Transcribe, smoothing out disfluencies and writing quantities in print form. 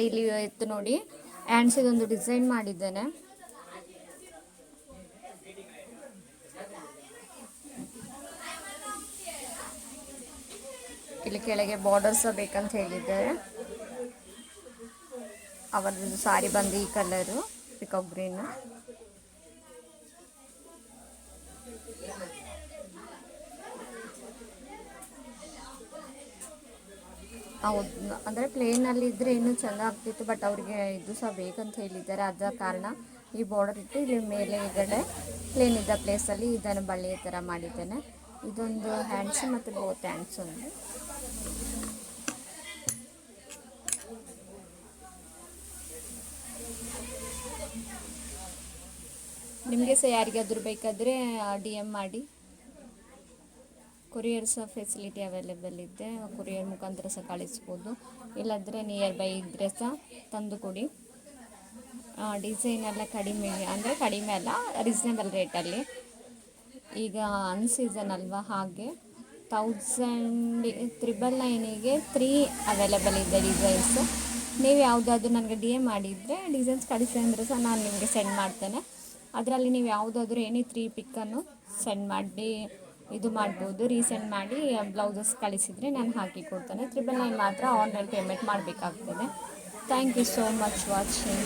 ಇಲ್ಲಿ ಇತ್ತು ನೋಡಿ, ಹ್ಯಾಂಡ್ಸ್ ಇದೊಂದು ಡಿಸೈನ್ ಮಾಡಿದ್ದೇನೆ. ಇಲ್ಲಿ ಕೆಳಗೆ ಬಾರ್ಡರ್ಸ್ ಬೇಕಂತ ಹೇಳಿದ್ದಾರೆ. ಅವರದ್ದು ಸಾರಿ ಬಂದು ಈ ಕಲರು ಪಿಕಾಕ್ ಗ್ರೀನ್. ಹೌದು, ಅಂದರೆ ಪ್ಲೇನಲ್ಲಿ ಇದ್ದರೆ ಇನ್ನೂ ಚೆಂದ ಆಗ್ತಿತ್ತು, ಬಟ್ ಅವರಿಗೆ ಇದು ಸಹ ಬೇಕಂತ ಹೇಳಿದ್ದಾರೆ. ಅದ ಕಾರಣ ಈ ಬಾರ್ಡರ್ ಇಟ್ಟು ಇಲ್ಲಿ ಮೇಲೆಗಡೆ ಪ್ಲೇನ್ ಇದ್ದ ಪ್ಲೇಸಲ್ಲಿ ಇದನ್ನು ಬಳ್ಳಿಯ ಥರ ಮಾಡಿದ್ದೇನೆ. ಇದೊಂದು ಹ್ಯಾಂಡ್ಸ್ ಮತ್ತು ಬೋತ್ ಹ್ಯಾಂಡ್ಸ್ ಒಂದು. ನಿಮಗೆ ಸಹ ಯಾರಿಗಾದ್ರೂ ಬೇಕಾದರೆ DM ಮಾಡಿ. ಕೊರಿಯರ್ ಸಹ ಫೆಸಿಲಿಟಿ ಅವೈಲೇಬಲ್ ಇದೆ, ಕೊರಿಯರ್ ಮುಖಾಂತರ ಸಹ ಕಳಿಸ್ಬೋದು. ಇಲ್ಲಾಂದರೆ ನಿಯರ್ ಬೈ ಇದ್ದರೆ ಸಹ ತಂದು ಕೊಡಿ. ಡಿಸೈನ್ ಎಲ್ಲ ಕಡಿಮೆ, ಅಂದರೆ ಕಡಿಮೆ ಅಲ್ಲ, ರೀಸ್ನೇಬಲ್ ರೇಟಲ್ಲಿ. ಈಗ ಅನ್ಸೀಸನ್ ಅಲ್ವಾ, ಹಾಗೆ 999ಗೆ 3 ಅವೈಲೇಬಲ್ ಇದೆ ಡಿಸೈನ್ಸು. ನೀವು ಯಾವುದಾದ್ರೂ ನನಗೆ DM ಮಾಡಿದರೆ ಡಿಸೈನ್ಸ್ ಕಳಿಸಿ ಅಂದರೆ ಸಹ ನಾನು ನಿಮಗೆ ಸೆಂಡ್ ಮಾಡ್ತೇನೆ. ಅದರಲ್ಲಿ ನೀವು ಯಾವುದಾದ್ರೂ ಎನಿ 3 ಪಿಕ್ಕನ್ನು ಸೆಂಡ್ ಮಾಡಿ ಇದು ಮಾಡ್ಬೋದು, ರೀಸೆಂಡ್ ಮಾಡಿ ಬ್ಲೌಸಸ್ ಕಳಿಸಿದರೆ ನಾನು ಹಾಕಿ ಕೊಡ್ತೇನೆ. 999 ಮಾತ್ರ ಆನ್ಲೈನ್ ಪೇಮೆಂಟ್ ಮಾಡಬೇಕಾಗ್ತದೆ. Thank you so much watching.